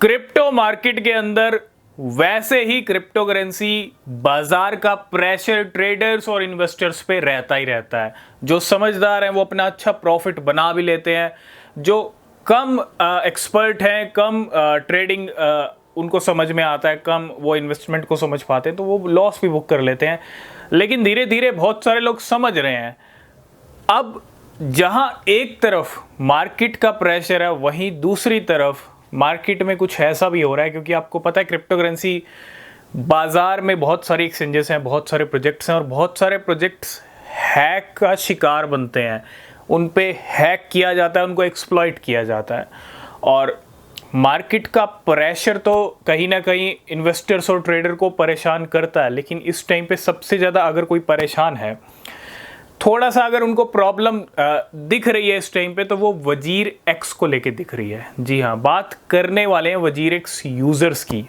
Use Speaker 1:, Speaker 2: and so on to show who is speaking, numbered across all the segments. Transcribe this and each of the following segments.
Speaker 1: Crypto market के अंदर वैसे ही क्रिप्टो करेंसी बाजार का प्रेशर ट्रेडर्स और इन्वेस्टर्स पे रहता ही रहता है। जो समझदार हैं वो अपना अच्छा प्रॉफिट बना भी लेते हैं, जो कम एक्सपर्ट हैं, कम ट्रेडिंग उनको समझ में आता है, कम वो इन्वेस्टमेंट को समझ पाते हैं तो वो लॉस भी बुक कर लेते हैं। लेकिन धीरे धीरे बहुत सारे लोग समझ रहे हैं। अब जहां एक तरफ मार्केट का प्रेशर है, वहीं दूसरी तरफ मार्केट में कुछ ऐसा भी हो रहा है, क्योंकि आपको पता है क्रिप्टो करेंसी बाजार में बहुत सारी एक्सचेंजेस हैं, बहुत सारे प्रोजेक्ट्स हैं और बहुत सारे प्रोजेक्ट्स हैक का शिकार बनते हैं। उन पे हैक किया जाता है, उनको एक्सप्लॉइट किया जाता है और मार्केट का प्रेशर तो कहीं ना कहीं इन्वेस्टर्स और ट्रेडर को परेशान करता है। लेकिन इस टाइम पे सबसे ज़्यादा अगर कोई परेशान है, थोड़ा सा अगर उनको प्रॉब्लम दिख रही है इस टाइम पे, तो वो वजीर एक्स को लेके दिख रही है। जी हाँ, बात करने वाले हैं वजीर एक्स यूज़र्स की।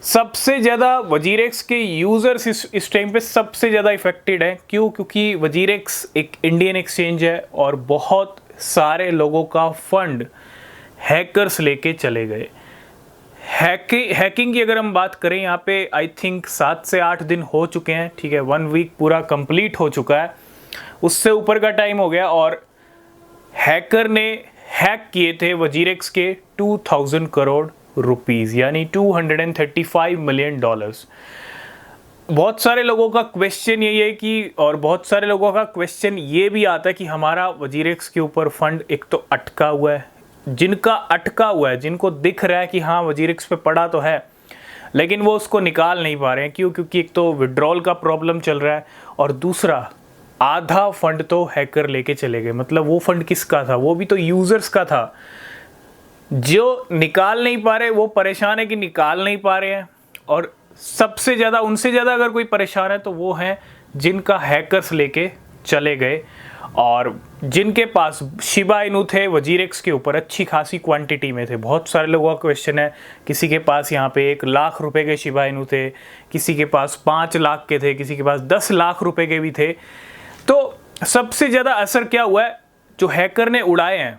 Speaker 1: सबसे ज़्यादा वजीर एक्स के यूज़र्स इस टाइम पे सबसे ज़्यादा इफेक्टेड है। क्यों? क्योंकि वजीर एक्स एक इंडियन एक्सचेंज है और बहुत सारे लोगों का फंड हैकर्स लेके चले गए। हैकिंग की अगर हम बात करें, यहाँ पे आई थिंक 7 से 8 दिन हो चुके हैं। ठीक है, 1 वीक पूरा कंप्लीट हो चुका है, उससे ऊपर का टाइम हो गया और हैकर ने हैक किए थे वजीर एक्स के 2000 करोड़ रुपीस, यानी $235 मिलियन। बहुत सारे लोगों का क्वेश्चन यही है कि, और बहुत सारे लोगों का क्वेश्चन ये भी आता है कि हमारा वजीर एक्स के ऊपर फंड एक तो अटका हुआ है। जिनका अटका हुआ है, जिनको दिख रहा है कि हाँ वजीर एक्स पे पड़ा तो है, लेकिन वो उसको निकाल नहीं पा रहे हैं। क्यों? क्योंकि एक तो विड्रॉल का प्रॉब्लम चल रहा है और दूसरा आधा फंड तो हैकर लेके चले गए। मतलब वो फंड किसका था? वो भी तो यूजर्स का था। जो निकाल नहीं पा रहे वो परेशान है कि निकाल नहीं पा रहे हैं, और सबसे ज़्यादा उनसे ज़्यादा अगर कोई परेशान है तो वो हैं जिनका हैकर्स लेके चले गए और जिनके पास शिबा इनू थे वजीर एक्स के ऊपर अच्छी खासी क्वांटिटी में थे। बहुत सारे लोगों का क्वेश्चन है, किसी के पास यहाँ पे 1 लाख रुपए के शिबा इनू थे, किसी के पास 5 लाख के थे, किसी के पास 10 लाख रुपए के भी थे। तो सबसे ज़्यादा असर क्या हुआ है? जो हैकर ने उड़ाए हैं,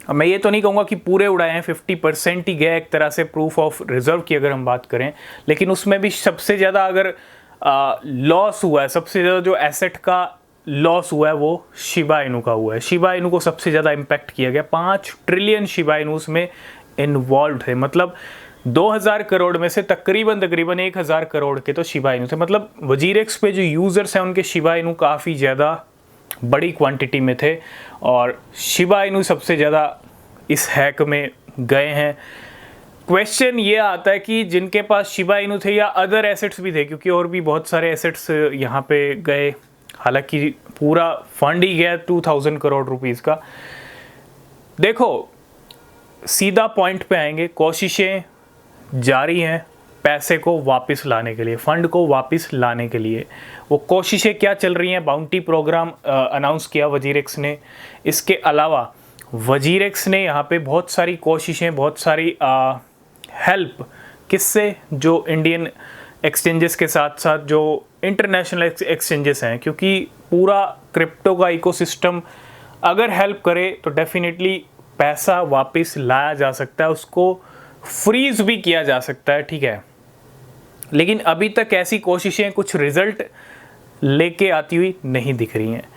Speaker 1: मैं ये तो नहीं कहूँगा कि पूरे उड़ाए हैं, 50% ही गया एक तरह से प्रूफ ऑफ रिजर्व की अगर हम बात करें। लेकिन उसमें भी सबसे ज़्यादा अगर लॉस हुआ है, सबसे ज़्यादा जो एसेट का लॉस हुआ है वो शिबा इनू का हुआ है। शिबा इनू को सबसे ज़्यादा इम्पैक्ट किया गया। 5 ट्रिलियन शिबा इनूस में इन्वॉल्व थे। मतलब 2000 करोड़ में से तकरीबन 1000 करोड़ के तो शिबा इनू थे। मतलब वजीर एक्स पे जो यूज़र्स हैं उनके शिबा इनू काफ़ी ज़्यादा बड़ी क्वांटिटी में थे और शिबा इनू सबसे ज़्यादा इस हैक में गए हैं। क्वेश्चन ये आता है कि जिनके पास शिबा इनू थे या अदर एसेट्स भी थे, क्योंकि और भी बहुत सारे एसेट्स यहाँ पे गए, हालांकि पूरा फंड ही गया 2000 करोड़ रुपीस का। देखो, सीधा पॉइंट पे आएंगे, कोशिशें जारी हैं पैसे को वापस लाने के लिए, फंड को वापस लाने के लिए। वो कोशिशें क्या चल रही हैं? बाउंटी प्रोग्राम अनाउंस किया वजीर एक्स ने। इसके अलावा वजीर एक्स ने यहाँ पे बहुत सारी कोशिशें, बहुत सारी हेल्प, किससे? जो इंडियन एक्सचेंजेस के साथ साथ जो इंटरनेशनल एक्सचेंजेस हैं, क्योंकि पूरा क्रिप्टो का इकोसिस्टम अगर हेल्प करे तो डेफिनेटली पैसा वापस लाया जा सकता है, उसको फ्रीज भी किया जा सकता है। ठीक है, लेकिन अभी तक ऐसी कोशिशें कुछ रिजल्ट लेके आती हुई नहीं दिख रही हैं।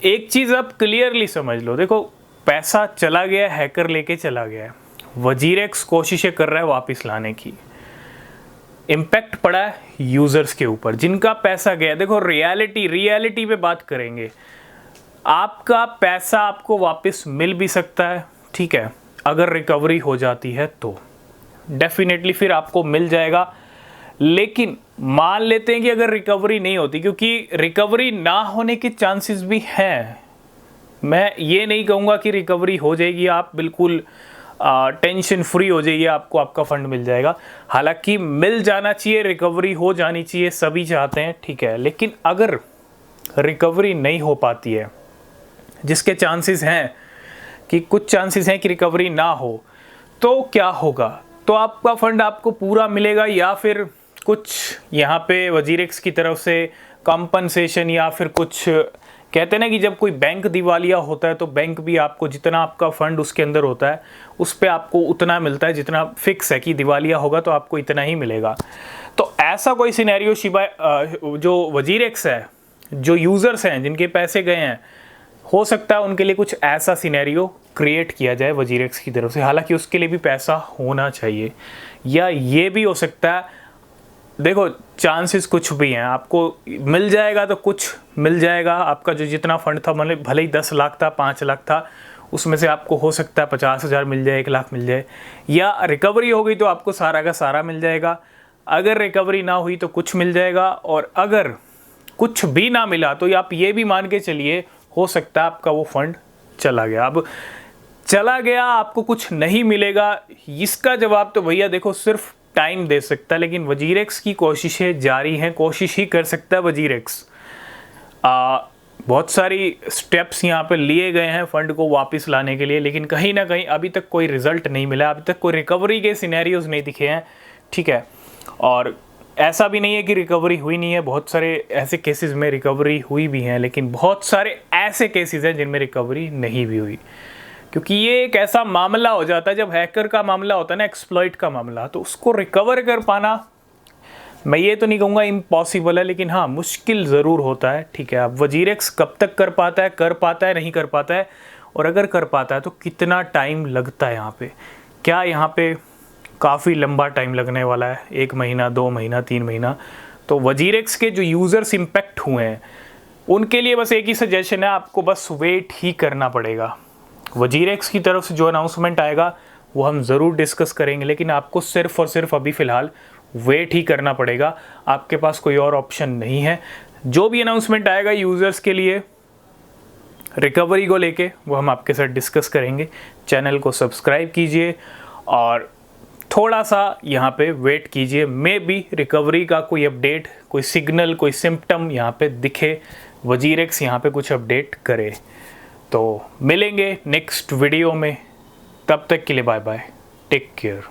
Speaker 1: एक चीज़ आप क्लियरली समझ लो, देखो पैसा चला गया, हैकर लेके चला गया, वजीर एक्स कोशिशें कर रहा है वापस लाने की। इम्पैक्ट पड़ा है यूज़र्स के ऊपर जिनका पैसा गया। देखो रियलिटी पे बात करेंगे, आपका पैसा आपको वापस मिल भी सकता है। ठीक है, अगर रिकवरी हो जाती है तो डेफिनेटली फिर आपको मिल जाएगा। लेकिन मान लेते हैं कि अगर रिकवरी नहीं होती, क्योंकि रिकवरी ना होने के चांसेस भी हैं। मैं ये नहीं कहूँगा कि रिकवरी हो जाएगी, आप बिल्कुल टेंशन फ्री हो जाइए, आपको आपका फंड मिल जाएगा। हालांकि मिल जाना चाहिए, रिकवरी हो जानी चाहिए, सभी चाहते हैं। ठीक है, लेकिन अगर रिकवरी नहीं हो पाती है, जिसके चांसेस हैं कि कुछ चांसेस हैं कि रिकवरी ना हो, तो क्या होगा? तो आपका फंड आपको पूरा मिलेगा या फिर कुछ यहाँ पे वजीर एक्स की तरफ से कंपनसेशन या फिर कुछ कहते हैं ना कि जब कोई बैंक दिवालिया होता है तो बैंक भी आपको जितना आपका फंड उसके अंदर होता है उस पर आपको उतना मिलता है जितना फिक्स है कि दिवालिया होगा तो आपको इतना ही मिलेगा। तो ऐसा कोई सिनेरियो शिबा जो वजीरेक्स है, जो यूज़र्स हैं जिनके पैसे गए हैं, हो सकता है उनके लिए कुछ ऐसा सिनेरियो क्रिएट किया जाए वजीरेक्स की तरफ से। हालांकि उसके लिए भी पैसा होना चाहिए, या ये भी हो सकता है, देखो चांसेस कुछ भी हैं, आपको मिल जाएगा तो कुछ मिल जाएगा। आपका जो जितना फंड था, मतलब भले ही 10 लाख था, 5 लाख था, उसमें से आपको हो सकता है 50,000 मिल जाए, 1 लाख मिल जाए, या रिकवरी हो गई तो आपको सारा का सारा मिल जाएगा। अगर रिकवरी ना हुई तो कुछ मिल जाएगा, और अगर कुछ भी ना मिला तो आप ये भी मान के चलिए हो सकता है आपका वो फंड चला गया। अब चला गया, आपको कुछ नहीं मिलेगा, इसका जवाब तो भैया देखो सिर्फ टाइम दे सकता है, लेकिन वजीरेक्स की कोशिशें जारी हैं, कोशिश ही कर सकता है वजीरेक्स। बहुत सारी स्टेप्स यहाँ पे लिए गए हैं फंड को वापस लाने के लिए, लेकिन कहीं ना कहीं अभी तक कोई रिजल्ट नहीं मिला, अभी तक कोई रिकवरी के सिनेरियोज नहीं दिखे हैं, ठीक है। और ऐसा भी नहीं है कि रिकवरी हुई नहीं है, बहुत सारे ऐसे केसेस में रिकवरी हुई भी हैं, लेकिन बहुत सारे ऐसे केसेस हैं जिनमें रिकवरी नहीं भी हुई, क्योंकि ये एक ऐसा मामला हो जाता है, जब हैकर का मामला होता है ना, एक्सप्लॉइट का मामला, तो उसको रिकवर कर पाना, मैं ये तो नहीं कहूँगा इम्पॉसिबल है, लेकिन हाँ मुश्किल ज़रूर होता है, ठीक है। अब वजीरेक्स कब तक कर पाता है, नहीं कर पाता है, और अगर कर पाता है तो कितना टाइम लगता है यहाँ पे। क्या यहाँ पे काफ़ी लंबा टाइम लगने वाला है, 1 महीना, 2 महीना, 3 महीना। तो वजीरेक्स के जो यूज़र्स इम्पेक्ट हुए हैं उनके लिए बस एक ही सजेशन है, आपको बस वेट ही करना पड़ेगा। वजीरेक्स की तरफ से जो अनाउंसमेंट आएगा वो हम ज़रूर डिस्कस करेंगे, लेकिन आपको सिर्फ़ और सिर्फ अभी फ़िलहाल वेट ही करना पड़ेगा, आपके पास कोई और ऑप्शन नहीं है। जो भी अनाउंसमेंट आएगा यूज़र्स के लिए रिकवरी को लेके, वो हम आपके साथ डिस्कस करेंगे। चैनल को सब्सक्राइब कीजिए और थोड़ा सा यहाँ पे वेट कीजिए, मे बी रिकवरी का कोई अपडेट, कोई सिग्नल, कोई सिम्पटम यहाँ पे दिखे, वजीरेक्स यहाँ पे कुछ अपडेट करे। तो मिलेंगे नेक्स्ट वीडियो में, तब तक के लिए बाय बाय, टेक केयर।